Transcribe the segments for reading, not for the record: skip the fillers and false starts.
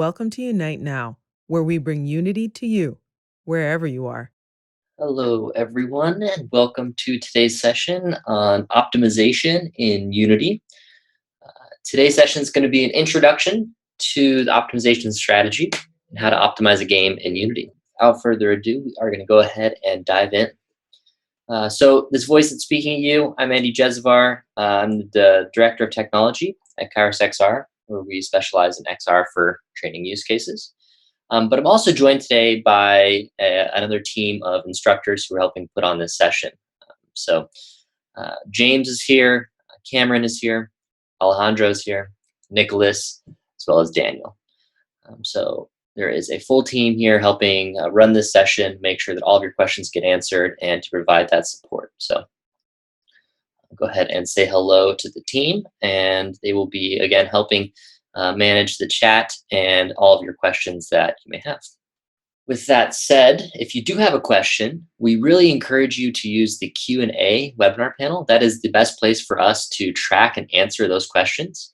Welcome to Unite Now, where we bring unity to you, wherever you are. Hello, everyone, and welcome to today's session on optimization in Unity. Today's session is going to be an introduction to the optimization strategy and how to optimize a game in Unity. Without further ado, we are going to go ahead and dive in. So this voice that's speaking to you, I'm Andy Jevsevar. I'm the Director of Technology at Kairos XR, where we specialize in XR for training use cases. But I'm also joined today by another team of instructors who are helping put on this session. So James is here, Cameron is here, Alejandro is here, Nicholas, as well as Daniel. So there is a full team here helping run this session, make sure that all of your questions get answered, and to provide that support. So I'll go ahead and say hello to the team, and they will be, again, helping manage the chat and all of your questions that you may have. With that said, if you do have a question, we really encourage you to use the Q&A webinar panel. That is the best place for us to track and answer those questions.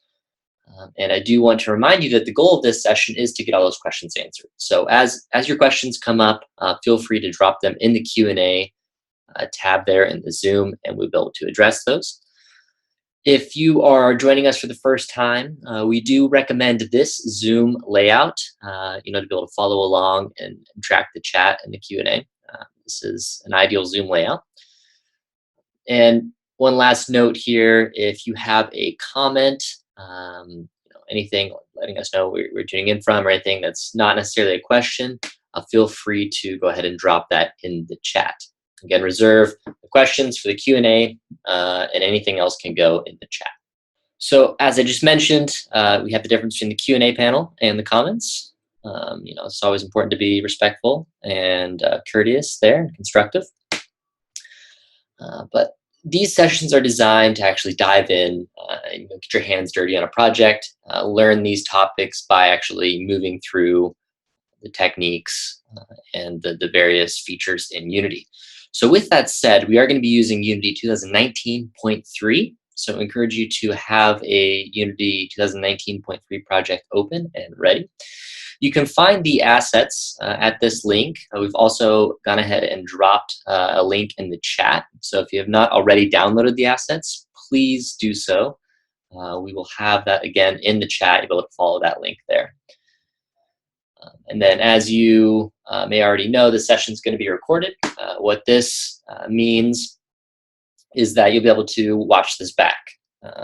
And I do want to remind you that the goal of this session is to get all those questions answered. So as your questions come up, feel free to drop them in the Q&A tab there in the Zoom, and we'll be able to address those. If you are joining us for the first time, we do recommend this Zoom layout, to be able to follow along and track the chat and the Q&A. This is an ideal Zoom layout. And one last note here, if you have a comment, anything letting us know where we're tuning in from or anything that's not necessarily a question, feel free to go ahead and drop that in the chat. Again, reserve the questions for the Q&A, and anything else can go in the chat. So as I just mentioned, we have the difference between the Q&A panel and the comments. It's always important to be respectful and courteous there and constructive. But these sessions are designed to actually dive in, get your hands dirty on a project, learn these topics by actually moving through the techniques and the various features in Unity. So with that said, we are going to be using Unity 2019.3. So I encourage you to have a Unity 2019.3 project open and ready. You can find the assets at this link. We've also gone ahead and dropped a link in the chat. So if you have not already downloaded the assets, please do so. We will have that again in the chat. You'll be able to follow that link there. And then as you may already know, the session is going to be recorded. What this means is that you'll be able to watch this back.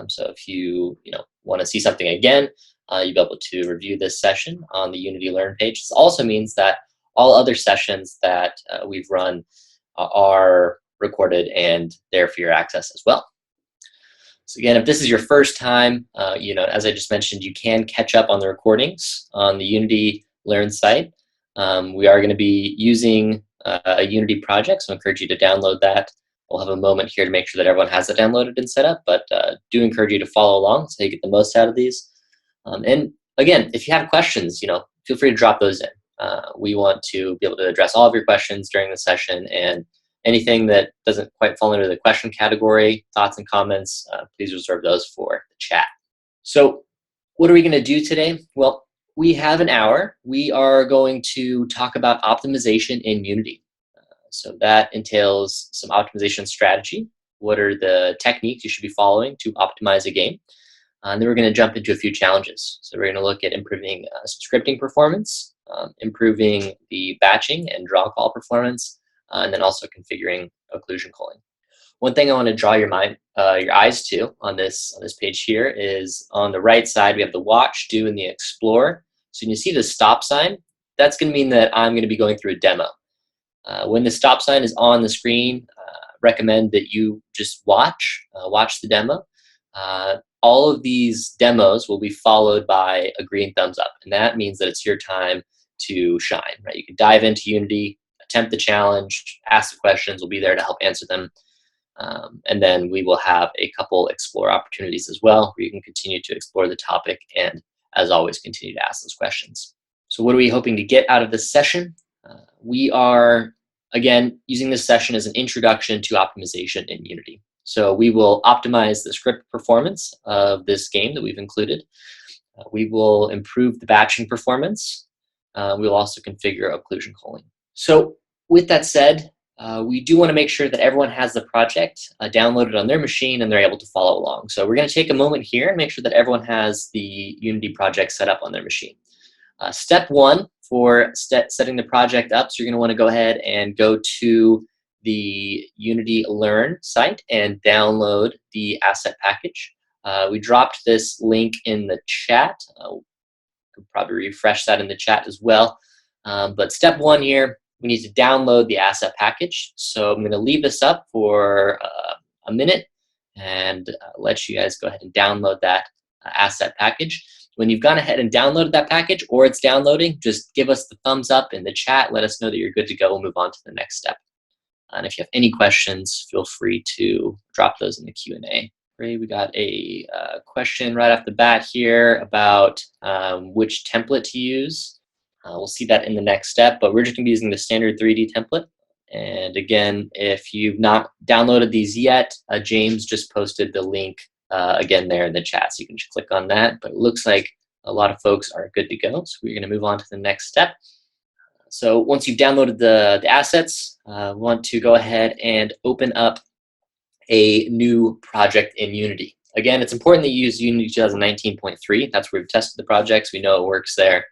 So if you want to see something again, you'll be able to review this session on the Unity Learn page. This also means that all other sessions that we've run are recorded and there for your access as well. So again, if this is your first time, as I just mentioned, you can catch up on the recordings on the Unity Learn site. We are going to be using a Unity project, so I encourage you to download that. We'll have a moment here to make sure that everyone has it downloaded and set up, but do encourage you to follow along so you get the most out of these. And again, if you have questions, feel free to drop those in. We want to be able to address all of your questions during the session, and anything that doesn't quite fall into the question category, thoughts and comments, please reserve those for the chat. So what are we going to do today? Well, we have an hour. We are going to talk about optimization in Unity. So that entails some optimization strategy. What are the techniques you should be following to optimize a game? And then we're going to jump into a few challenges. So we're going to look at improving scripting performance, improving the batching and draw call performance, and then also configuring occlusion culling. One thing I want to draw your eyes to on this page here is on the right side, we have the watch, do, and the explore. So when you see the stop sign, that's going to mean that I'm going to be going through a demo. When the stop sign is on the screen, recommend that you just watch the demo. All of these demos will be followed by a green thumbs up, and that means that it's your time to shine, right? You can dive into Unity, attempt the challenge, ask the questions, we'll be there to help answer them. And then we will have a couple explore opportunities as well, where you can continue to explore the topic and, as always, continue to ask those questions. So what are we hoping to get out of this session? We are, again, using this session as an introduction to optimization in Unity. So we will optimize the script performance of this game that we've included. We will improve the batching performance. We'll also configure occlusion culling. So with that said, we do want to make sure that everyone has the project downloaded on their machine and they're able to follow along. So we're going to take a moment here and make sure that everyone has the Unity project set up on their machine. Step one for setting the project up, so you're going to want to go ahead and go to the Unity Learn site and download the asset package. We dropped this link in the chat. Could probably refresh that in the chat as well. But step one here, we need to download the asset package. So I'm going to leave this up for a minute and let you guys go ahead and download that asset package. When you've gone ahead and downloaded that package or it's downloading, just give us the thumbs up in the chat. Let us know that you're good to go. We'll move on to the next step. And if you have any questions, feel free to drop those in the Q&A. Great, we got a question right off the bat here about which template to use. We'll see that in the next step, but we're just going to be using the standard 3D template. And again, if you've not downloaded these yet, James just posted the link again there in the chat, so you can just click on that. But it looks like a lot of folks are good to go, so we're going to move on to the next step. So once you've downloaded the assets, we want to go ahead and open up a new project in Unity. Again, it's important that you use Unity 2019.3. That's where we've tested the projects. We know it works there.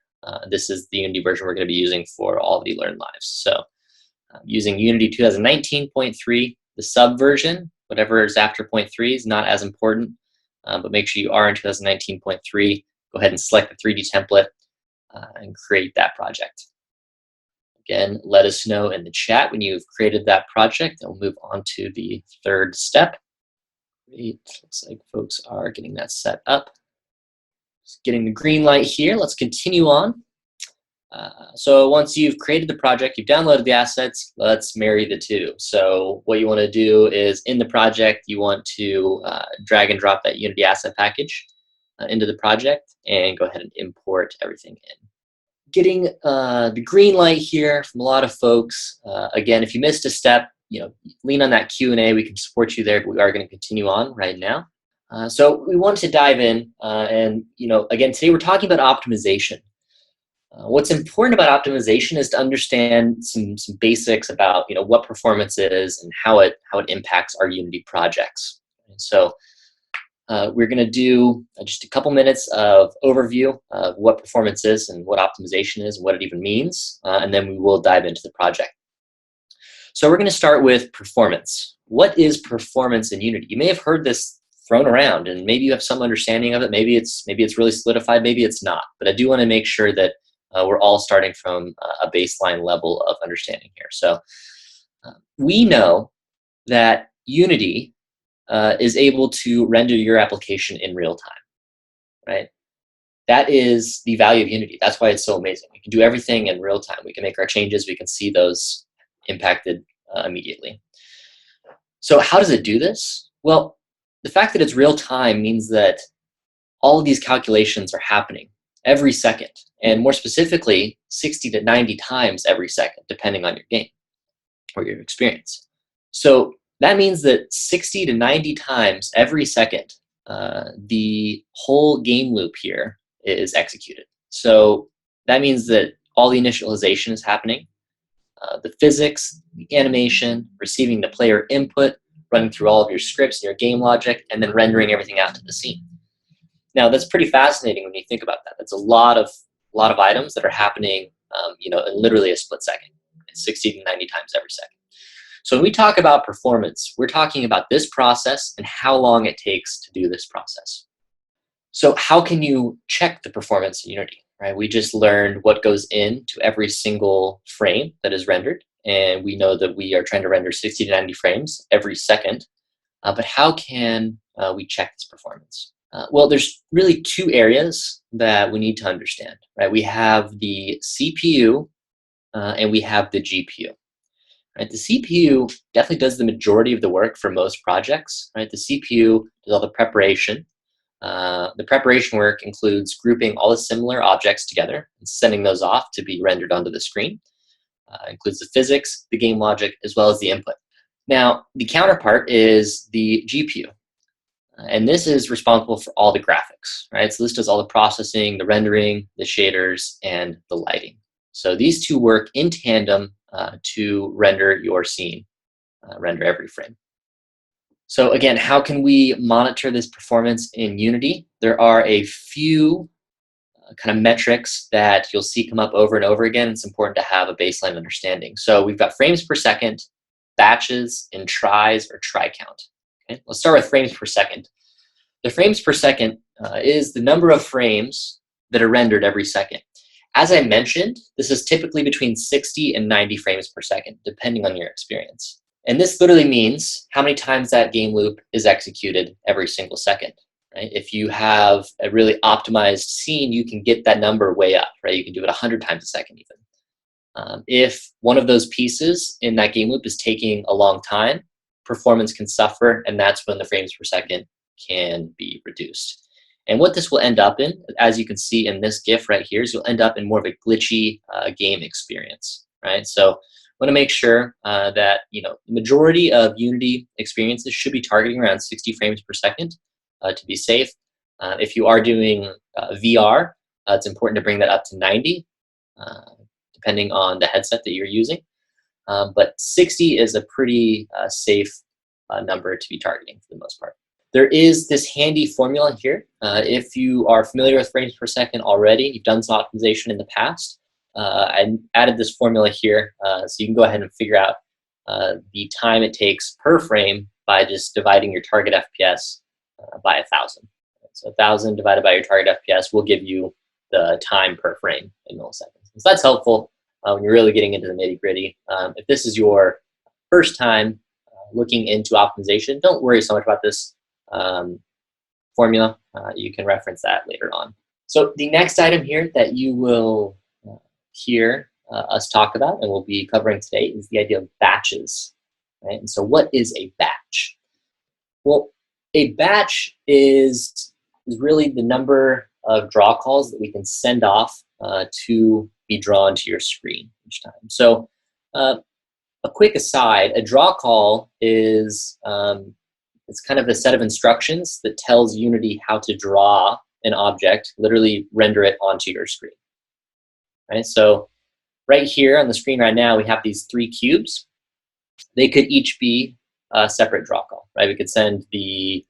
This is the Unity version we're going to be using for all of the Learn Lives. So using Unity 2019.3, the sub version, whatever is after 0.3 is not as important, but make sure you are in 2019.3. Go ahead and select the 3D template and create that project. Again, let us know in the chat when you've created that project, and we'll move on to the third step. Great. Looks like folks are getting that set up. Just getting the green light here. Let's continue on. So once you've created the project, you've downloaded the assets, let's marry the two. So what you want to do is in the project, you want to drag and drop that Unity asset package into the project and go ahead and import everything in. Getting the green light here from a lot of folks. Again, if you missed a step, lean on that Q&A. We can support you there, but we are going to continue on right now. So we want to dive in, and again, today we're talking about optimization. What's important about optimization is to understand some basics about what performance is and how it impacts our Unity projects. And so we're going to do just a couple minutes of overview of what performance is and what optimization is and what it even means, and then we will dive into the project. So we're going to start with performance. What is performance in Unity? You may have heard this thrown around, and maybe you have some understanding of it. Maybe it's really solidified. Maybe it's not. But I do want to make sure that we're all starting from a baseline level of understanding here. So we know that Unity is able to render your application in real time, right? That is the value of Unity. That's why it's so amazing. We can do everything in real time. We can make our changes. We can see those impacted immediately. So how does it do this? Well, the fact that it's real time means that all of these calculations are happening every second, and more specifically, 60 to 90 times every second, depending on your game or your experience. So that means that 60 to 90 times every second, the whole game loop here is executed. So that means that all the initialization is happening, the physics, the animation, receiving the player input, running through all of your scripts and your game logic, and then rendering everything out to the scene. Now that's pretty fascinating when you think about that. That's a lot of items that are happening, in literally a split second, 60 to 90 times every second. So when we talk about performance, we're talking about this process and how long it takes to do this process. So how can you check the performance in Unity, right? We just learned what goes into every single frame that is rendered, and we know that we are trying to render 60 to 90 frames every second. But how can we check this performance? Well, there's really two areas that we need to understand, right? We have the CPU and we have the GPU. Right? The CPU definitely does the majority of the work for most projects. Right? The CPU does all the preparation. The preparation work includes grouping all the similar objects together and sending those off to be rendered onto the screen. Includes the physics, the game logic, as well as the input. Now, the counterpart is the GPU. And this is responsible for all the graphics, right? So this does all the processing, the rendering, the shaders, and the lighting. So these two work in tandem to render your scene, render every frame. So again, how can we monitor this performance in Unity? There are a few kind of metrics that you'll see come up over and over again. It's important to have a baseline understanding. So we've got frames per second, batches, and tries or try count. Okay? Let's start with frames per second. The frames per second is the number of frames that are rendered every second. As I mentioned, this is typically between 60 and 90 frames per second, depending on your experience. And this literally means how many times that game loop is executed every single second. Right? If you have a really optimized scene, you can get that number way up. Right? You can do it 100 times a second even. If one of those pieces in that game loop is taking a long time, performance can suffer, and that's when the frames per second can be reduced. And what this will end up in, as you can see in this GIF right here, is you'll end up in more of a glitchy game experience, right? So I want to make sure that the majority of Unity experiences should be targeting around 60 frames per second to be safe. If you are doing VR, it's important to bring that up to 90, depending on the headset that you're using. But 60 is a pretty safe number to be targeting for the most part. There is this handy formula here. If you are familiar with frames per second already, you've done some optimization in the past, I added this formula here so you can go ahead and figure out the time it takes per frame by just dividing your target FPS by 1,000. So 1,000 divided by your target FPS will give you the time per frame in milliseconds. So that's helpful when you're really getting into the nitty-gritty. If this is your first time looking into optimization, don't worry so much about this formula. You can reference that later on. So the next item here that you will hear us talk about and we'll be covering today is the idea of batches. Right? And so what is a batch? Well, a batch is really the number of draw calls that we can send off to be drawn to your screen each time. So a quick aside, a draw call is it's kind of a set of instructions that tells Unity how to draw an object, literally render it onto your screen. Right? So right here on the screen right now, we have these 3 cubes. They could each be a separate draw call. Right? We could send the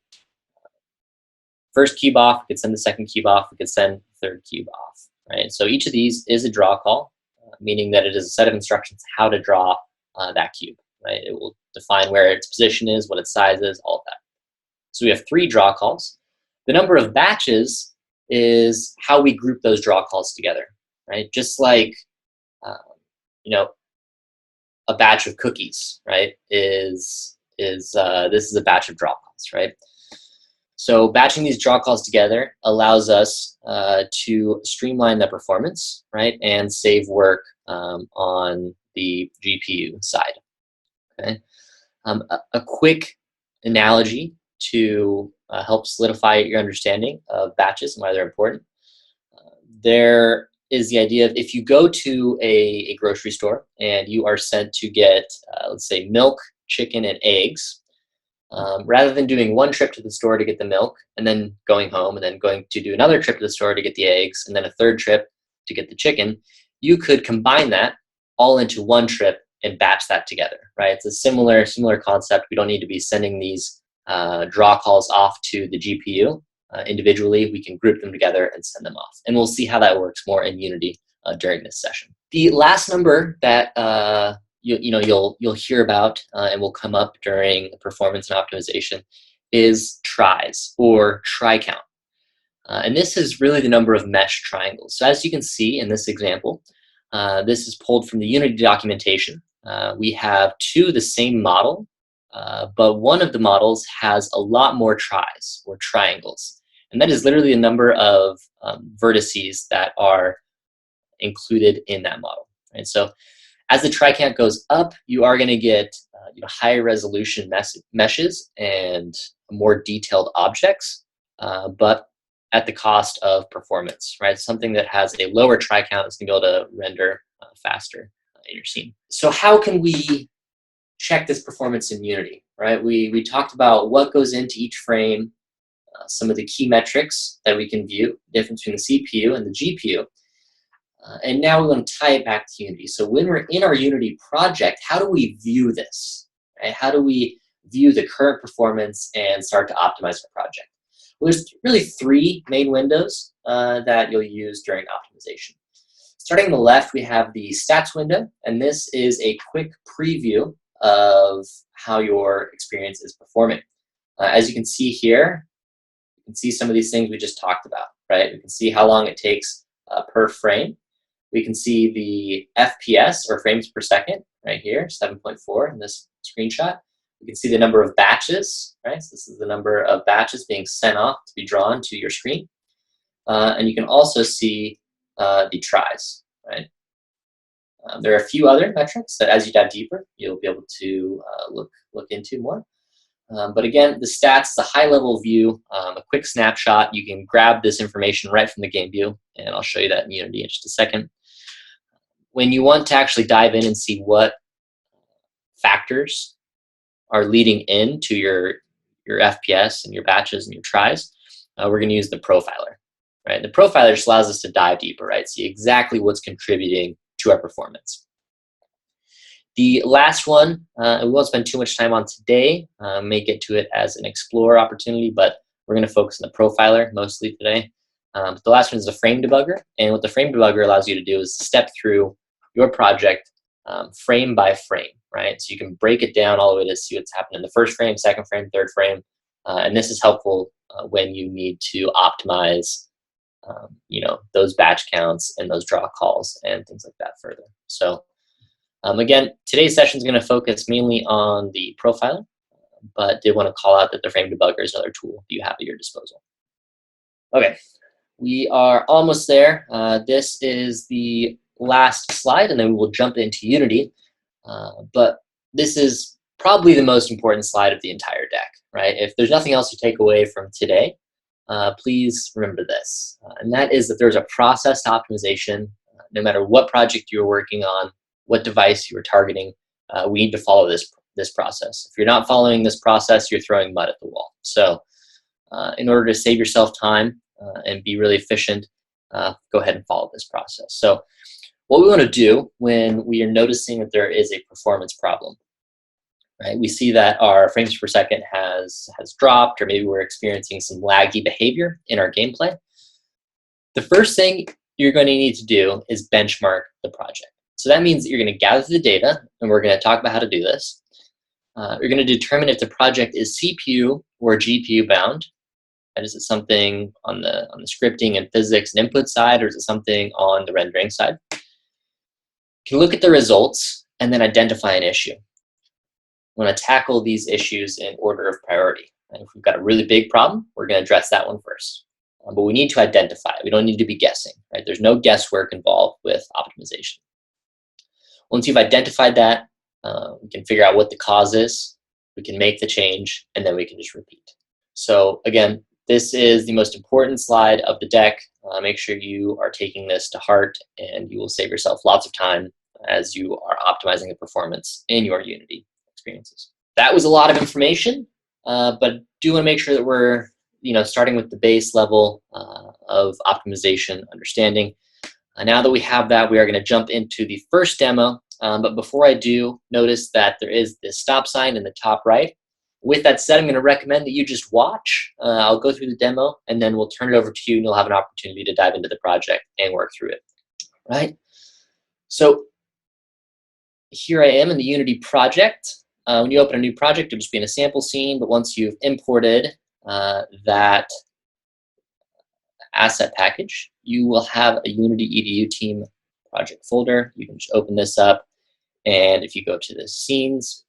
first cube off, we could send the second cube off, we could send the third cube off. Right? So each of these is a draw call, meaning that it is a set of instructions how to draw that cube. Right? It will define where its position is, what its size is, all of that. So we have 3 draw calls. The number of batches is how we group those draw calls together. Right? Just like a batch of cookies, right? This is a batch of draw calls, right? So batching these draw calls together allows us to streamline the performance, right, and save work on the GPU side. Okay, a quick analogy to help solidify your understanding of batches and why they're important. There is the idea of if you go to a grocery store and you are sent to get, let's say, milk, chicken, and eggs, rather than doing one trip to the store to get the milk and then going home and then going to do another trip to the store to get the eggs and then a third trip to get the chicken, you could combine that all into one trip and batch that together, right? It's a similar concept. We don't need to be sending these draw calls off to the GPU. Individually, we can group them together and send them off. And we'll see how that works more in Unity during this session. The last number that you'll hear about and will come up during performance and optimization is tries or try count. And this is really the number of mesh triangles. So as you can see in this example, this is pulled from the Unity documentation. We have 2 of the same model, but one of the models has a lot more tries or triangles. And that is literally a number of vertices that are included in that model. Right? So as the try count goes up, you are going to get higher resolution meshes and more detailed objects, but at the cost of performance. Right? Something that has a lower try count is going to be able to render faster in your scene. So how can we check this performance in Unity? Right? We talked about what goes into each frame, some of the key metrics that we can view, the difference between the CPU and the GPU. And now we want to tie it back to Unity. So when we're in our Unity project, how do we view this? Right? How do we view the current performance and start to optimize our project? Well, there's really three main windows that you'll use during optimization. Starting on the left, we have the stats window, and this is a quick preview of how your experience is performing. As you can see here, you can see some of these things we just talked about, right? We can see how long it takes per frame. We can see the FPS, or frames per second, right here, 7.4 in this screenshot. We can see the number of batches, right? So this is the number of batches being sent off to be drawn to your screen. And you can also see the tries, right? There are a few other metrics that, as you dive deeper, you'll be able to look into more. But again, the stats is a high-level view, a quick snapshot. You can grab this information right from the game view, and I'll show you that in Unity in just a second. When you want to actually dive in and see what factors are leading into your FPS and your batches and your tries, we're going to use the profiler. Right? The profiler just allows us to dive deeper, right? See exactly what's contributing to our performance. The last one, we won't spend too much time on today. May get to it as an explore opportunity, but we're going to focus on the profiler mostly today. The last one is the frame debugger, and what the frame debugger allows you to do is step through your project frame by frame, right? So you can break it down all the way to see what's happening in the first frame, second frame, third frame, and this is helpful when you need to optimize those batch counts and those draw calls and things like that further. So again, today's session is going to focus mainly on the profiler, but did want to call out that the frame debugger is another tool you have at your disposal. Okay, we are almost there. This is the last slide, and then we will jump into Unity. But this is probably the most important slide of the entire deck, right? If there's nothing else you take away from today, please remember this, and that is that there's a process to optimization. No matter what project you're working on, what device you are targeting, we need to follow this process. If you're not following this process, you're throwing mud at the wall. So in order to save yourself time and be really efficient, go ahead and follow this process. So what we want to do when we are noticing that there is a performance problem, right? We see that our frames per second has dropped, or maybe we're experiencing some laggy behavior in our gameplay. The first thing you're going to need to do is benchmark the project. So that means that you're going to gather the data, and we're going to talk about how to do this. You're going to determine if the project is CPU or GPU bound. Is it something on the scripting and physics and input side, or is it something on the rendering side? You can look at the results and then identify an issue. We want to tackle these issues in order of priority. And if we've got a really big problem, we're going to address that one first. But we need to identify it. We don't need to be guessing, right? There's no guesswork involved with optimization. Once you've identified that, we can figure out what the cause is, we can make the change, and then we can just repeat. So again, this is the most important slide of the deck. Make sure you are taking this to heart, and you will save yourself lots of time as you are optimizing the performance in your Unity experiences. That was a lot of information, but do want to make sure that we're starting with the base level of optimization understanding. Now that we have that, we are going to jump into the first demo. But before I do, notice that there is this stop sign in the top right. With that said, I'm going to recommend that you just watch. I'll go through the demo, and then we'll turn it over to you, and you'll have an opportunity to dive into the project and work through it. Right? So here I am in the Unity project. When you open a new project, it'll just be in a sample scene, but once you've imported that asset package, you will have a Unity EDU team project folder. You can just open this up, and if you go to the scenes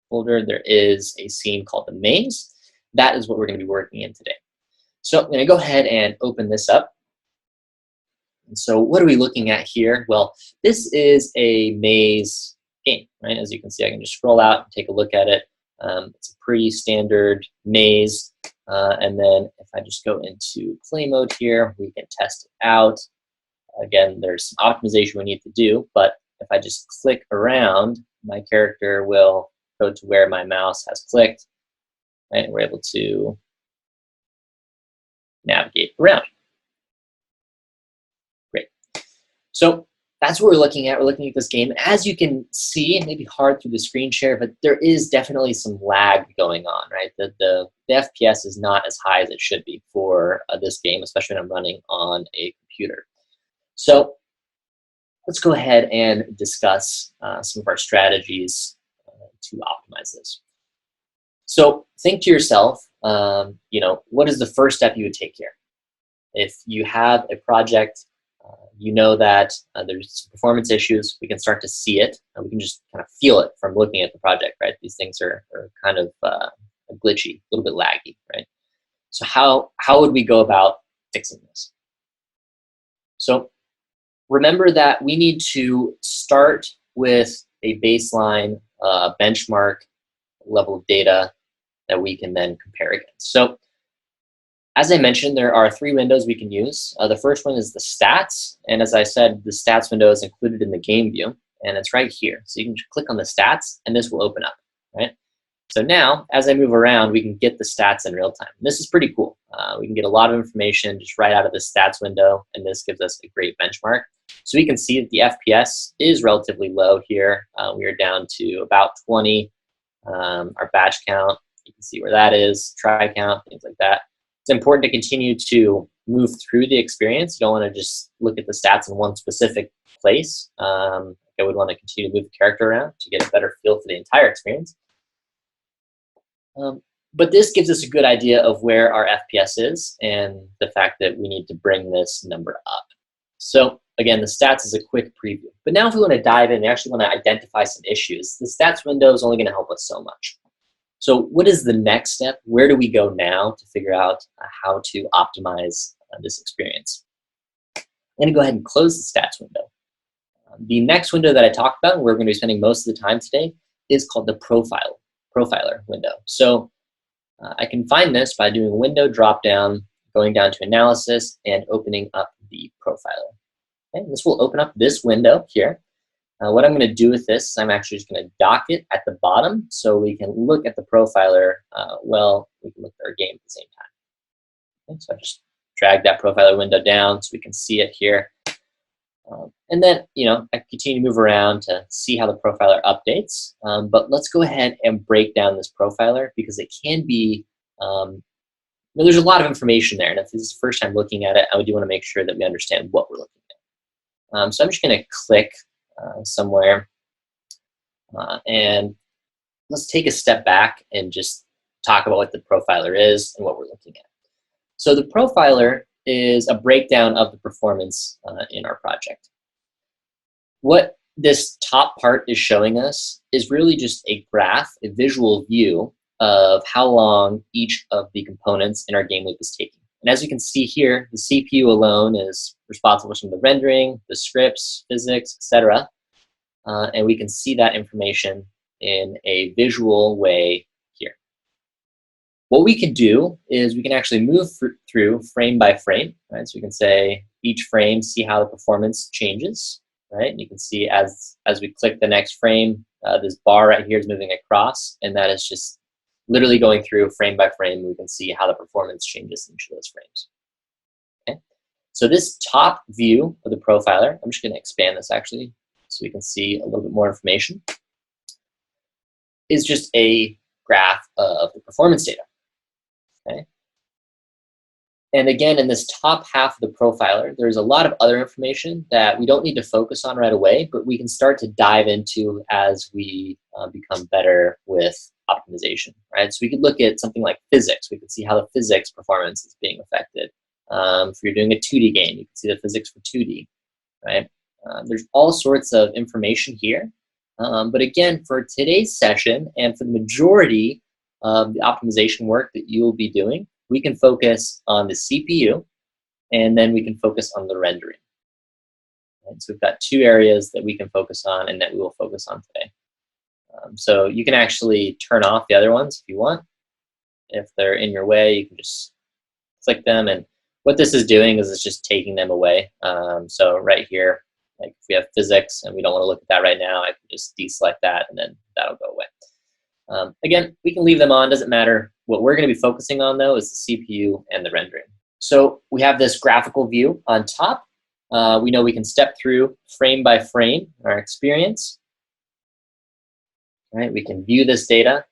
folder, there is a scene called the maze. That is what we're going to be working in today. So I'm going to go ahead and open this up. And so what are we looking at here? Well, this is a maze game, right? As you can see, I can just scroll out and take a look at it. It's a pretty standard maze. And then if I just go into play mode here, we can test it out. Again, there's some optimization we need to do, but if I just click around, my character will go to where my mouse has clicked, right? And we're able to navigate around. Great. So that's what we're looking at. We're looking at this game. As you can see, it may be hard through the screen share, but there is definitely some lag going on, right? The FPS is not as high as it should be for this game, especially when I'm running on a computer. So let's go ahead and discuss some of our strategies to optimize this. So think to yourself, what is the first step you would take here? If you have a project, you know that there's performance issues, we can start to see it, and we can just kind of feel it from looking at the project, right? These things are kind of glitchy, a little bit laggy, right? So how would we go about fixing this? So remember that we need to start with a baseline benchmark level of data that we can then compare against. So as I mentioned, there are 3 windows we can use. The first one is the stats. And as I said, the stats window is included in the game view, and it's right here. So you can just click on the stats, and this will open up, right? So now, as I move around, we can get the stats in real time. This is pretty cool. We can get a lot of information just right out of the stats window, and this gives us a great benchmark. So we can see that the FPS is relatively low here. We are down to about 20. Our batch count, you can see where that is, try count, things like that. It's important to continue to move through the experience. You don't want to just look at the stats in one specific place. I would want to continue to move the character around to get a better feel for the entire experience. But this gives us a good idea of where our FPS is and the fact that we need to bring this number up. So again, the stats is a quick preview. But now if we want to dive in, we actually want to identify some issues. The stats window is only going to help us so much. So what is the next step? Where do we go now to figure out how to optimize this experience? I'm going to go ahead and close the stats window. The next window that I talked about, and we're going to be spending most of the time today, is called the profiler window. So I can find this by doing a window drop down, going down to analysis, and opening up the profiler. Okay, this will open up this window here. What I'm going to do with this, I'm actually just going to dock it at the bottom so we can look at the profiler we can look at our game at the same time. Okay, so I just drag that profiler window down so we can see it here. And then, I continue to move around to see how the profiler updates. But let's go ahead and break down this profiler because it can be, there's a lot of information there. And if this is the first time looking at it, I do want to make sure that we understand what we're looking at. So I'm just going to click somewhere. And let's take a step back and just talk about what the profiler is and what we're looking at. So the profiler is a breakdown of the performance in our project. What this top part is showing us is really just a graph, a visual view of how long each of the components in our game loop is taking. And as you can see here, the CPU alone is responsible for some of the rendering, the scripts, physics, etc. And we can see that information in a visual way here. What we can do is we can actually move through frame by frame, right? So we can say each frame, see how the performance changes, right? And you can see as we click the next frame, this bar right here is moving across, and that is just literally going through frame by frame. We can see how the performance changes in each of those frames. Okay, so this top view of the profiler, I'm just going to expand this actually so we can see a little bit more information, is just a graph of the performance data. Okay. And again, in this top half of the profiler, there's a lot of other information that we don't need to focus on right away, but we can start to dive into as we become better with optimization, right? So we could look at something like physics. We could see how the physics performance is being affected. If you're doing a 2D game, you can see the physics for 2D, right? There's all sorts of information here. But again, for today's session and for the majority of the optimization work that you will be doing, we can focus on the CPU, and then we can focus on the rendering. And so we've got 2 areas that we can focus on and that we will focus on today. So you can actually turn off the other ones if you want. If they're in your way, you can just click them. And what this is doing is it's just taking them away. So right here, like if we have physics and we don't want to look at that right now, I can just deselect that and then that'll go away. Again, we can leave them on, doesn't matter. What we're going to be focusing on, though, is the CPU and the rendering. So we have this graphical view on top. We know we can step through frame by frame our experience. Right? We can view this data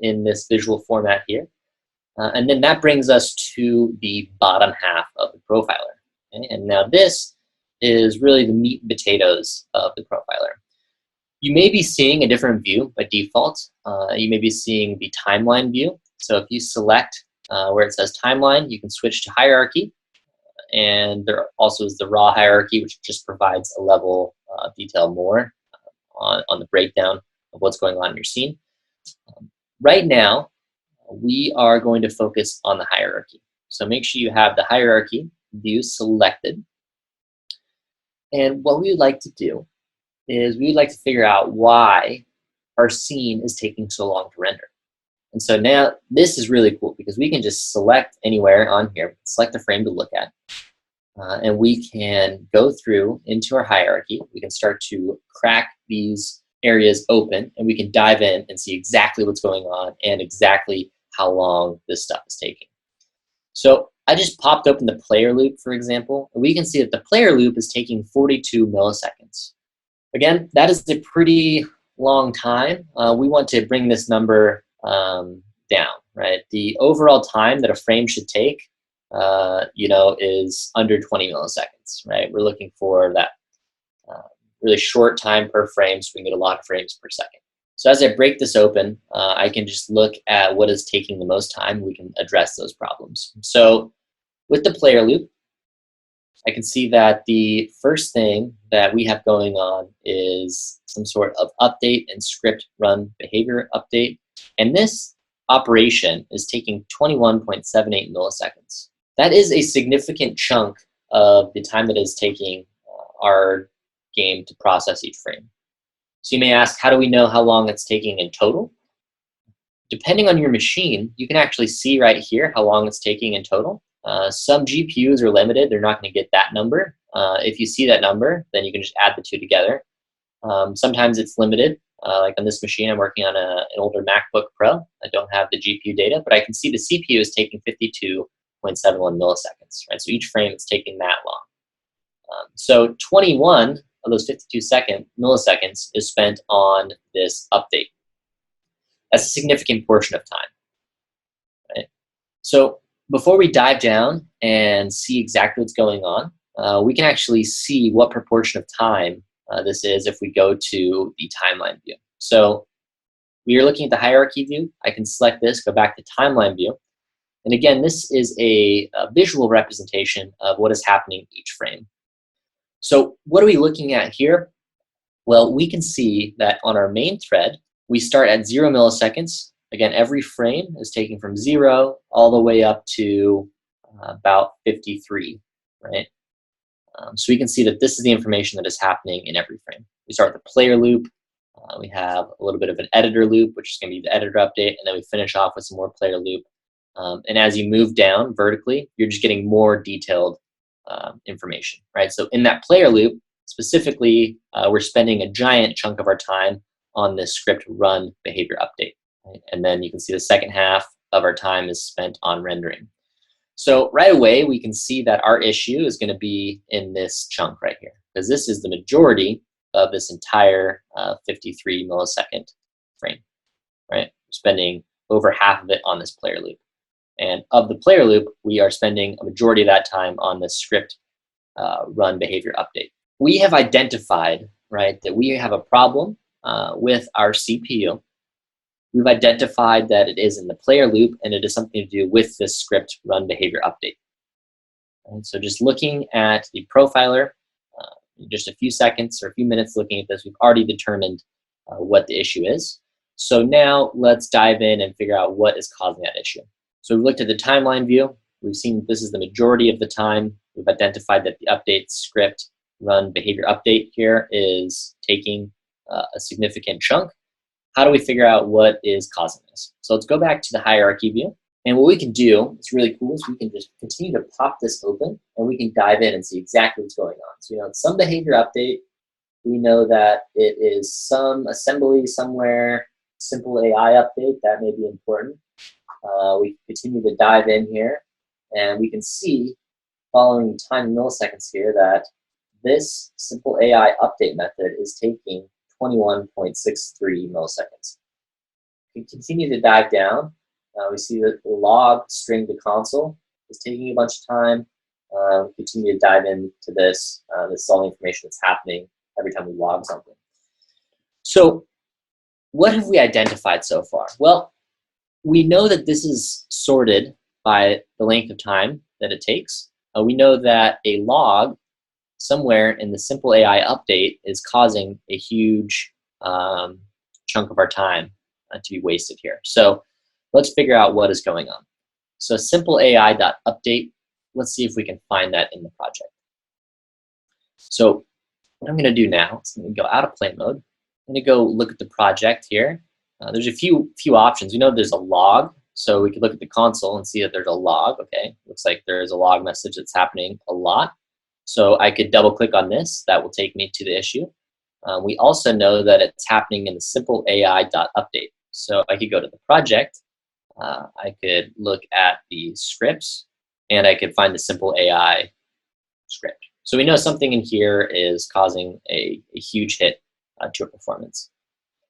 in this visual format here. And then that brings us to the bottom half of the profiler. Okay? And now this is really the meat and potatoes of the profiler. You may be seeing a different view by default. You may be seeing the timeline view. So if you select where it says timeline, you can switch to hierarchy. And there also is the raw hierarchy, which just provides a level of detail more on the breakdown of what's going on in your scene. Right now, we are going to focus on the hierarchy. So make sure you have the hierarchy view selected. And what we would like to do is we would like to figure out why our scene is taking so long to render. And so now this is really cool because we can just select anywhere on here, select a frame to look at, and we can go through into our hierarchy. We can start to crack these areas open, and we can dive in and see exactly what's going on and exactly how long this stuff is taking. So I just popped open the player loop, for example, and we can see that the player loop is taking 42 milliseconds. Again, that is a pretty long time. We want to bring this number down, right? The overall time that a frame should take, is under 20 milliseconds, right? We're looking for that really short time per frame so we can get a lot of frames per second. So as I break this open, I can just look at what is taking the most time. We can address those problems. So with the player loop, I can see that the first thing that we have going on is some sort of update and script run behavior update. And this operation is taking 21.78 milliseconds. That is a significant chunk of the time that is taking our game to process each frame. So you may ask, how do we know how long it's taking in total? Depending on your machine, you can actually see right here how long it's taking in total. Some GPUs are limited. They're not going to get that number. If you see that number, then you can just add the two together. Sometimes it's limited. Like on this machine, I'm working on an older MacBook Pro. I don't have the GPU data, but I can see the CPU is taking 52.71 milliseconds. Right? So each frame is taking that long. So 21 of those 52 milliseconds is spent on this update. That's a significant portion of time. Right? So before we dive down and see exactly what's going on, we can actually see what proportion of time this is if we go to the timeline view. So we are looking at the hierarchy view. I can select this, go back to timeline view. And again, this is a visual representation of what is happening each frame. So what are we looking at here? Well, we can see that on our main thread, we start at 0 milliseconds. Again, every frame is taking from 0 all the way up to about 53, right? So we can see that this is the information that is happening in every frame. We start with the player loop. We have a little bit of an editor loop, which is going to be the editor update, and then we finish off with some more player loop. And as you move down vertically, you're just getting more detailed information, right? So in that player loop, specifically, we're spending a giant chunk of our time on this script run behavior update. Right? And then you can see the second half of our time is spent on rendering. So right away, we can see that our issue is going to be in this chunk right here, because this is the majority of this entire 53 millisecond frame, right? We're spending over half of it on this player loop. And of the player loop, we are spending a majority of that time on the script run behavior update. We have identified, right, that we have a problem with our CPU. We've identified that it is in the player loop, and it is something to do with this script run behavior update. And so just looking at the profiler, in just a few seconds or a few minutes looking at this, we've already determined what the issue is. So now let's dive in and figure out what is causing that issue. So we've looked at the timeline view. We've seen this is the majority of the time. We've identified that the update script run behavior update here is taking a significant chunk. How do we figure out what is causing this? So let's go back to the hierarchy view. And what we can do, it's really cool, is we can just continue to pop this open and we can dive in and see exactly what's going on. So, it's some behavior update. We know that it is some assembly somewhere, simple AI update. That may be important. We continue to dive in here And we can see, following time in milliseconds here, that this simple AI update method is taking 21.63 milliseconds. We continue to dive down. We see that the log string to console is taking a bunch of time. Continue to dive into this. This is all the information that's happening every time we log something. So what have we identified so far? Well, we know that this is sorted by the length of time that it takes. We know that a log somewhere in the simple AI update is causing a huge chunk of our time to be wasted here. So let's figure out what is going on. So simple AI.update, let's see if we can find that in the project. So what I'm going to do now is I'm going to go out of play mode. I'm going to go look at the project here. There's a few options. We know there's a log, so we could look at the console and see that there's a log. Okay, looks like there's a log message that's happening a lot. So I could double click on this. That will take me to the issue. We also know that it's happening in the simple AI.update. So I could go to the project. I could look at the scripts, and I could find the simple AI script. So we know something in here is causing a huge hit to our performance.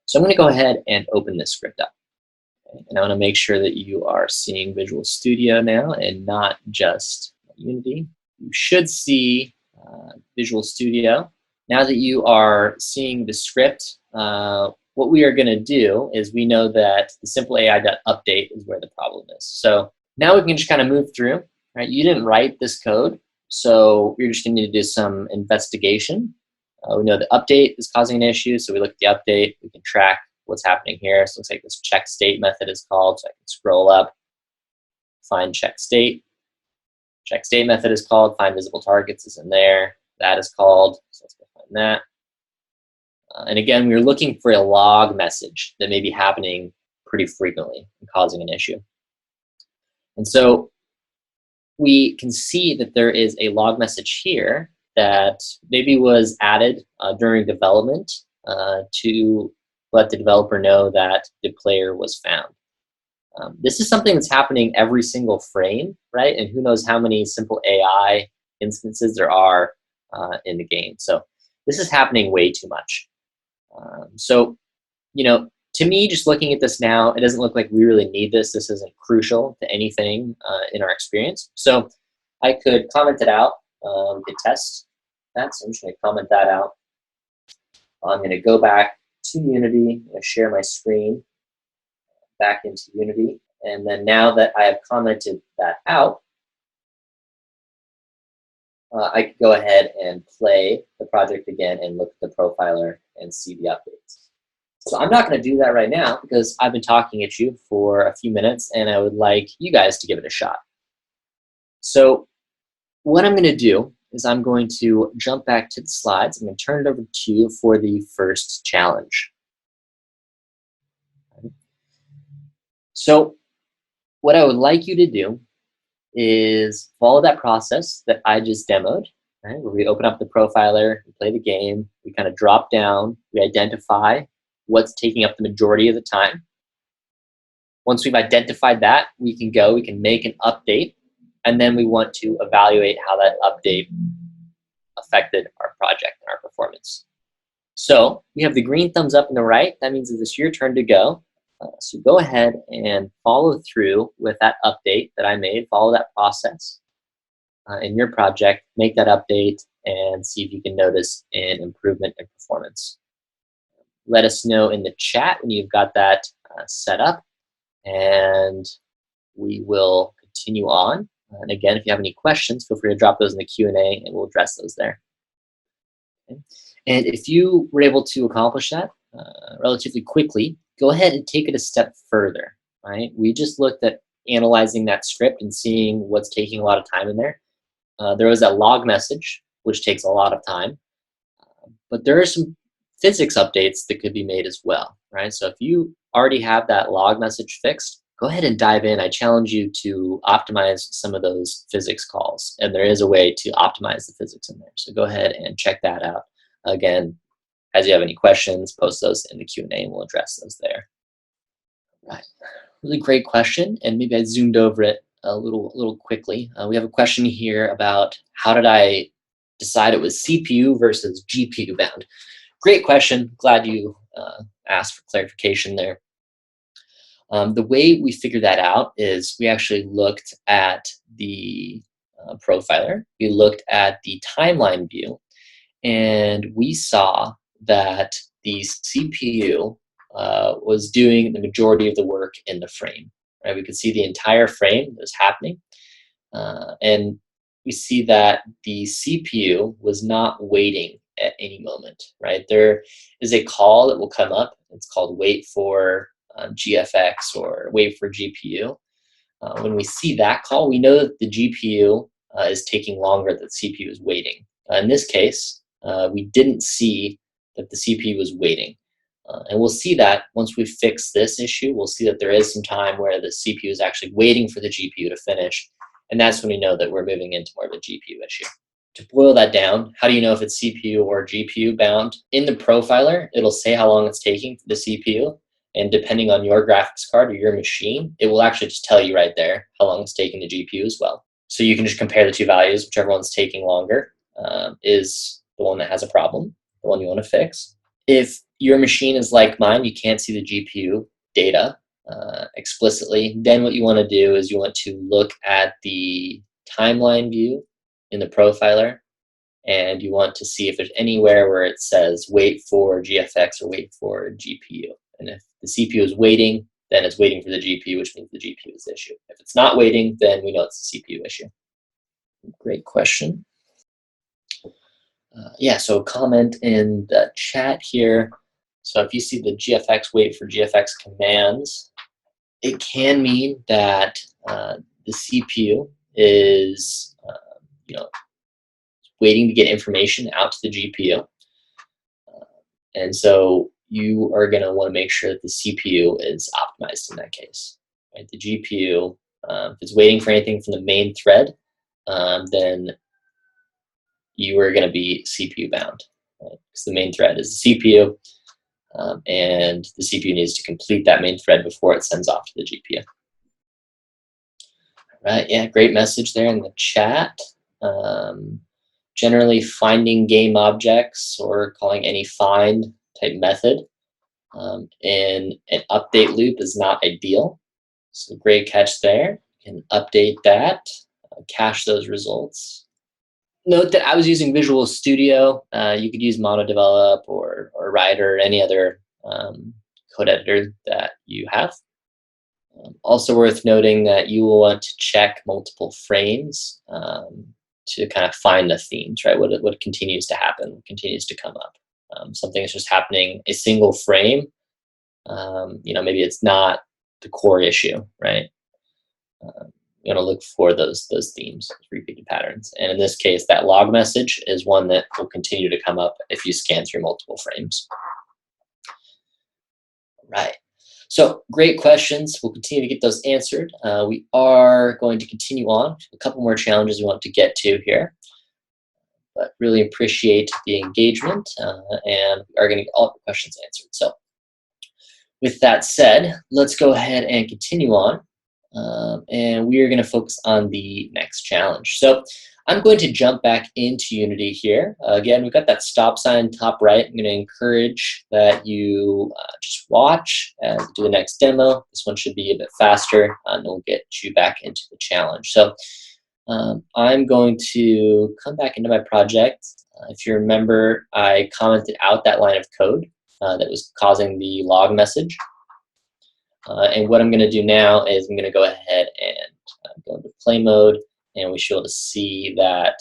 So I'm going to go ahead and open this script up. Okay? And I want to make sure that you are seeing Visual Studio now and not just Unity. You should see Visual Studio. Now that you are seeing the script, what we are going to do is we know that the simple AI.update is where the problem is. So now we can just kind of move through. Right? You didn't write this code, so you're just going to need to do some investigation. We know the update is causing an issue, so we look at the update. We can track what's happening here. So it looks like this check state method is called, so I can scroll up, find check state. Check state method is called, find visible targets is in there. That is called, so let's go find that. And again, we're looking for a log message that may be happening pretty frequently and causing an issue. And so we can see that there is a log message here that maybe was added during development to let the developer know that the player was found. This is something that's happening every single frame, right? And who knows how many simple AI instances there are in the game. So this is happening way too much. So, you know, to me, just looking at this now, it doesn't look like we really need this. This isn't crucial to anything in our experience. So I could comment it out. We could test that. So I'm just going to comment that out. I'm going to go back to Unity. I'm going to share my screen back into Unity. And then now that I have commented that out, I could go ahead and play the project again and look at the profiler and see the updates. So I'm not going to do that right now because I've been talking at you for a few minutes and I would like you guys to give it a shot. So what I'm going to do is I'm going to jump back to the slides. I'm going to turn it over to you for the first challenge. So what I would like you to do is follow that process that I just demoed, right? Where we open up the profiler, we play the game, we kind of drop down, we identify what's taking up the majority of the time. Once we've identified that, we can make an update, and then we want to evaluate how that update affected our project and our performance. So we have the green thumbs up on the right. That means that it's your turn to go. So go ahead and follow through with that update that I made. Follow that process in your project. Make that update and see if you can notice an improvement in performance. Let us know in the chat when you've got that set up, and we will continue on. And again, if you have any questions, feel free to drop those in the Q&A, and we'll address those there. Okay. And if you were able to accomplish that relatively quickly, go ahead and take it a step further, right? We just looked at analyzing that script and seeing what's taking a lot of time in there. There was that log message, which takes a lot of time. But there are some physics updates that could be made as well, right? So if you already have that log message fixed, go ahead and dive in. I challenge you to optimize some of those physics calls. And there is a way to optimize the physics in there. So go ahead and check that out. Again, as you have any questions, post those in the Q&A and we'll address those there. Right. Really great question, and maybe I zoomed over it a little quickly. We have a question here about how did I decide it was CPU versus GPU bound? Great question. Glad you asked for clarification there. The way we figured that out is we actually looked at the profiler. We looked at the timeline view, and we saw that the CPU was doing the majority of the work in the frame. Right? We could see the entire frame that was happening, and we see that the CPU was not waiting at any moment. Right? There is a call that will come up. It's called wait for GFX or wait for GPU. When we see that call, we know that the GPU is taking longer than the CPU is waiting. In this case, we didn't see that the CPU was waiting. And we'll see that once we fix this issue, we'll see that there is some time where the CPU is actually waiting for the GPU to finish. And that's when we know that we're moving into more of a GPU issue. To boil that down, how do you know if it's CPU or GPU bound? In the profiler, it'll say how long it's taking for the CPU. And depending on your graphics card or your machine, it will actually just tell you right there how long it's taking the GPU as well. So you can just compare the two values. Whichever one's taking longer is the one that has a problem, the one you want to fix. If your machine is like mine, you can't see the GPU data explicitly, then what you want to do is you want to look at the timeline view in the profiler, and you want to see if there's anywhere where it says wait for GFX or wait for GPU. And if the CPU is waiting, then it's waiting for the GPU, which means the GPU is the issue. If it's not waiting, then we know it's the CPU issue. Great question. Yeah, so comment in the chat here. So if you see the GFX wait for GFX commands, it can mean that the CPU is waiting to get information out to the GPU. And so you are going to want to make sure that the CPU is optimized in that case. Right? The GPU, if it's waiting for anything from the main thread, then you are going to be CPU bound. Right? Because the main thread is the CPU, and the CPU needs to complete that main thread before it sends off to the GPU. Right, yeah, great message there in the chat. Generally, finding game objects or calling any find type method in an update loop is not ideal. So great catch there. You can update that, cache those results. Note that I was using Visual Studio. You could use MonoDevelop or Rider or any other code editor that you have. Also worth noting that you will want to check multiple frames to kind of find the themes, right? What continues to happen, what continues to come up. Something is just happening a single frame. Maybe it's not the core issue, right? You want to look for those themes, repeated patterns. And in this case, that log message is one that will continue to come up if you scan through multiple frames. Right. So great questions. We'll continue to get those answered. We are going to continue on. A couple more challenges we want to get to here. But really appreciate the engagement, and we are going to get all the questions answered. So with that said, let's go ahead and continue on. And we are going to focus on the next challenge. So I'm going to jump back into Unity here. Again, we've got that stop sign top right. I'm going to encourage that you just watch and do the next demo. This one should be a bit faster, and we'll get you back into the challenge. So I'm going to come back into my project. If you remember, I commented out that line of code that was causing the log message. And what I'm going to do now is I'm going to go ahead and go into play mode, and we should be able to see that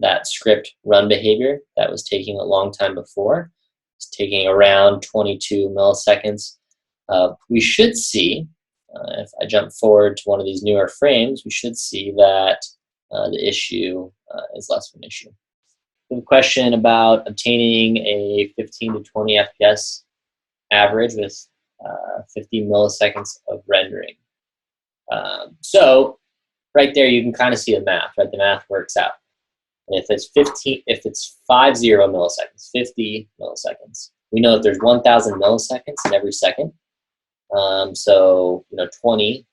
that script run behavior that was taking a long time before. It's taking around 22 milliseconds. We should see, if I jump forward to one of these newer frames, we should see that the issue is less of an issue. We have a question about obtaining a 15 to 20 FPS average with 50 milliseconds of rendering. So right there, you can kind of see the math, right? The math works out. And if it's 50 milliseconds, 50 milliseconds, we know that there's 1,000 milliseconds in every second. So 20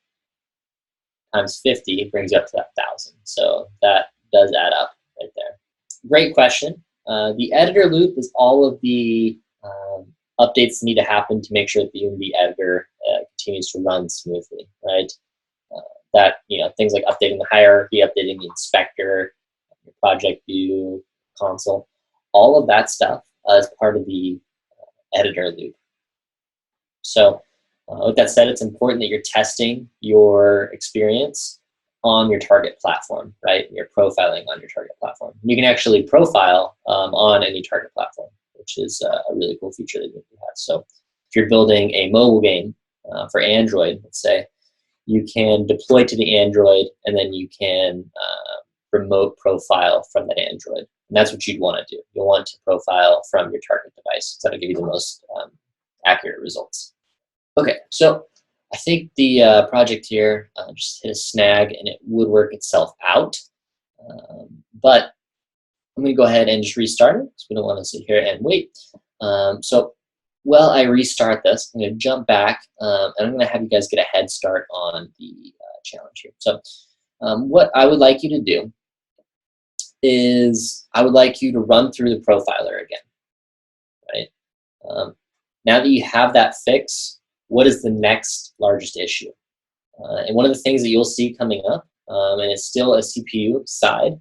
times 50 brings you up to that 1,000. So that does add up right there. Great question. The editor loop is all of the updates that need to happen to make sure that the Unity editor continues to run smoothly, right? That, things like updating the hierarchy, updating the inspector, your project view, console, all of that stuff is part of the editor loop. So with that said, it's important that you're testing your experience on your target platform, right? You're profiling on your target platform. You can actually profile on any target platform, which is a really cool feature that Unity has. So if you're building a mobile game for Android, let's say, you can deploy to the Android, and then you can remote profile from that Android. And that's what you'd want to do. You'll want to profile from your target device. So that'll give you the most accurate results. Okay, so I think the project here just hit a snag and it would work itself out. But I'm going to go ahead and just restart it because we don't want to sit here and wait. So while I restart this, I'm going to jump back and I'm going to have you guys get a head start on the challenge here. So what I would like you to do is I would like you to run through the profiler again, right? Now that you have that fix, what is the next largest issue? And one of the things that you'll see coming up, and it's still a CPU side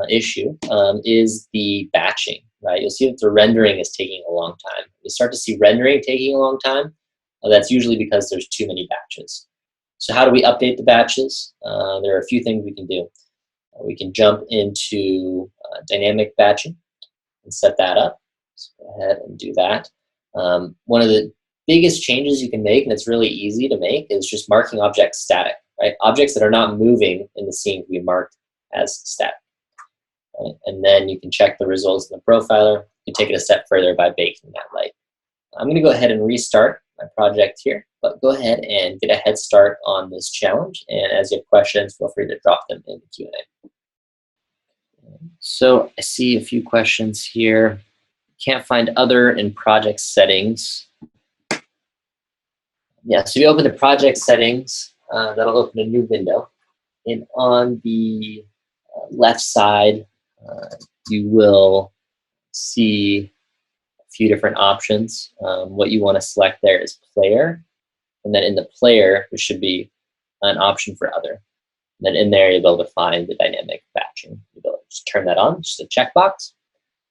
issue, is the batching, right? You'll see that the rendering is taking a long time. You start to see rendering taking a long time. That's usually because there's too many batches. So how do we update the batches? There are a few things we can do. We can jump into dynamic batching and set that up. So go ahead and do that. One of the biggest changes you can make, and it's really easy to make, is just marking objects static, right? Objects that are not moving in the scene can be marked as static. Right? And then you can check the results in the profiler. You can take it a step further by baking that light. I'm going to go ahead and restart my project here, but go ahead and get a head start on this challenge. And as you have questions, feel free to drop them in the Q&A. So I see a few questions here. Can't find other in project settings. Yeah, so you open the project settings, that'll open a new window. And on the left side, you will see a few different options. What you want to select there is player. And then in the player, there should be an option for other. And then in there, you'll be able to find the dynamic batching. You'll be able to just turn that on, just a checkbox.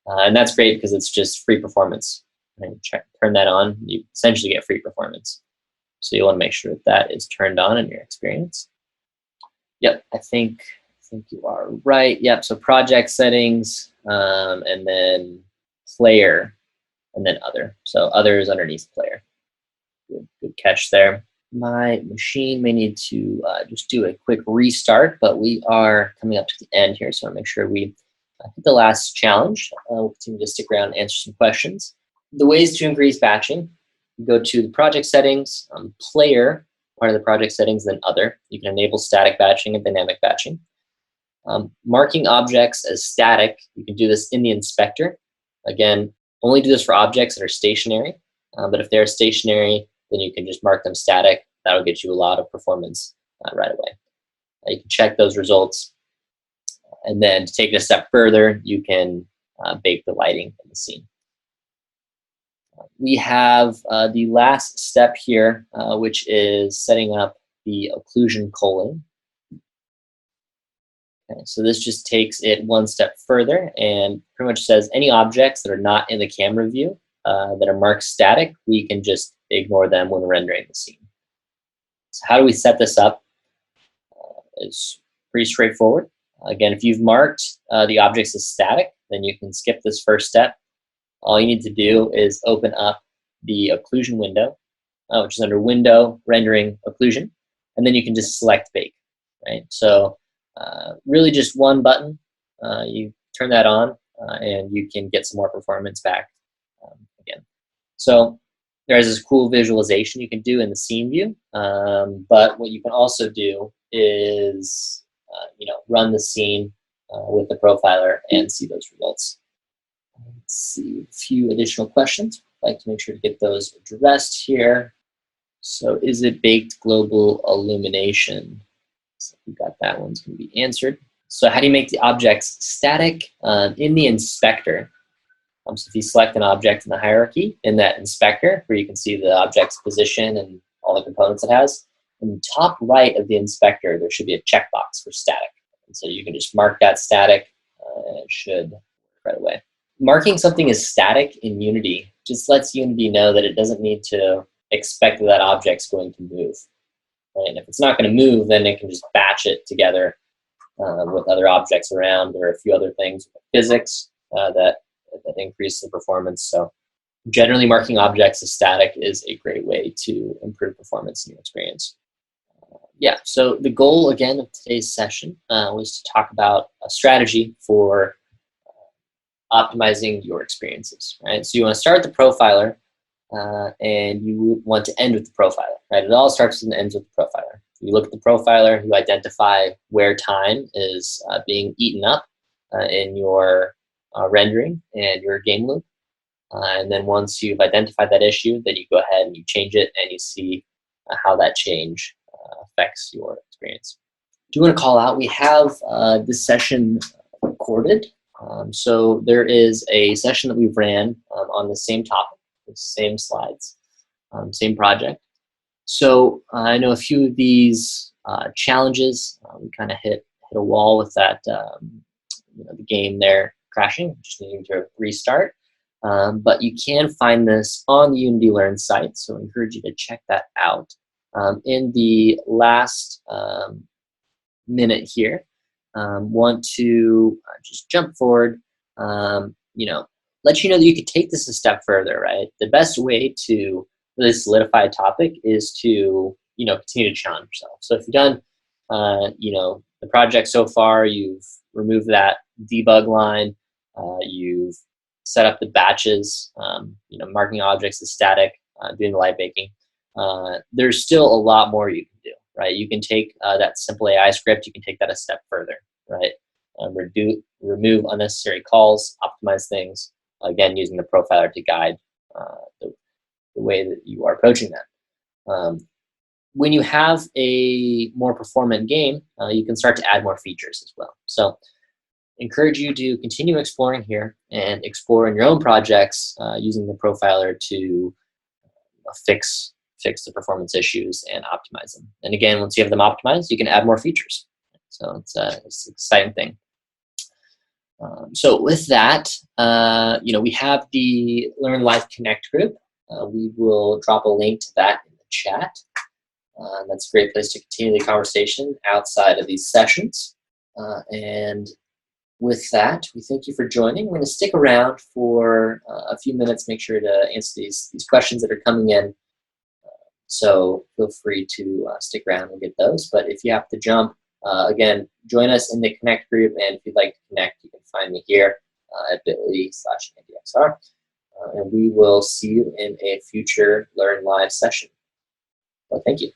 And that's great because it's just free performance. And turn that on, you essentially get free performance. So you want to make sure that that is turned on in your experience. Yep, I think you are right. Yep, so project settings, and then player, and then other. So other is underneath player. Good catch there. My machine may need to just do a quick restart, but we are coming up to the end here, so I want to make sure we hit the last challenge. We'll continue to stick around and answer some questions. The ways to increase batching: go to the project settings, player, part of the project settings, then other. You can enable static batching and dynamic batching. Marking objects as static, you can do this in the inspector. Again, only do this for objects that are stationary, but if they're stationary, then you can just mark them static. That'll get you a lot of performance right away. You can check those results. And then to take it a step further, you can bake the lighting in the scene. We have the last step here, which is setting up the occlusion culling. Okay, so this just takes it one step further and pretty much says any objects that are not in the camera view that are marked static, we can just ignore them when rendering the scene. So how do we set this up? It's pretty straightforward. Again, if you've marked the objects as static, then you can skip this first step. All you need to do is open up the occlusion window, which is under Window, Rendering, Occlusion, and then you can just select Bake, right? So really just one button. You turn that on, and you can get some more performance back again. So there's this cool visualization you can do in the scene view, but what you can also do is run the scene with the profiler and see those results. Let's see a few additional questions. I'd like to make sure to get those addressed here. So is it baked global illumination? So we got that one's going to be answered. So how do you make the objects static? In the inspector. So if you select an object in the hierarchy in that inspector, where you can see the object's position and all the components it has, in the top right of the inspector, there should be a checkbox for static. And so you can just mark that static, and it should work right away. Marking something as static in Unity just lets Unity know that it doesn't need to expect that object's going to move. Right? And if it's not going to move, then it can just batch it together with other objects around, or a few other things, physics that increase the performance. So generally marking objects as static is a great way to improve performance in your experience. Yeah, so the goal again of today's session was to talk about a strategy for optimizing your experiences, right? So you want to start with the profiler and you want to end with the profiler, right? It all starts and ends with the profiler. You look at the profiler, you identify where time is being eaten up in your rendering and your game loop. And then once you've identified that issue, then you go ahead and you change it and you see how that change affects your experience. I do want to call out, we have this session recorded. So there is a session that we ran on the same topic, the same slides, same project. So I know a few of these challenges, we kind of hit a wall with that, the game there crashing, just needing to restart. But you can find this on the Unity Learn site, so I encourage you to check that out. In the last minute here, want to just jump forward, let you know that you could take this a step further, right? The best way to really solidify a topic is to, continue to challenge yourself. So if you've done, the project so far, you've removed that debug line, you've set up the batches, marking objects as static, doing the light baking. There's still a lot more you can do, right? You can take that simple AI script, you can take that a step further, right? Remove unnecessary calls, optimize things, again, using the profiler to guide the way that you are approaching that. When you have a more performant game, you can start to add more features as well. So encourage you to continue exploring here and explore in your own projects using the profiler to fix the performance issues and optimize them. And again, once you have them optimized, you can add more features. So it's an exciting thing. So with that, we have the Learn Live Connect group. We will drop a link to that in the chat. That's a great place to continue the conversation outside of these sessions. And with that, we thank you for joining. We're going to stick around for a few minutes, make sure to answer these questions that are coming in. So feel free to stick around and get those. But if you have to jump, again, join us in the Connect group. And if you'd like to connect, you can find me here at bit.ly/AndyXR. And we will see you in a future Learn Live session. Well, thank you.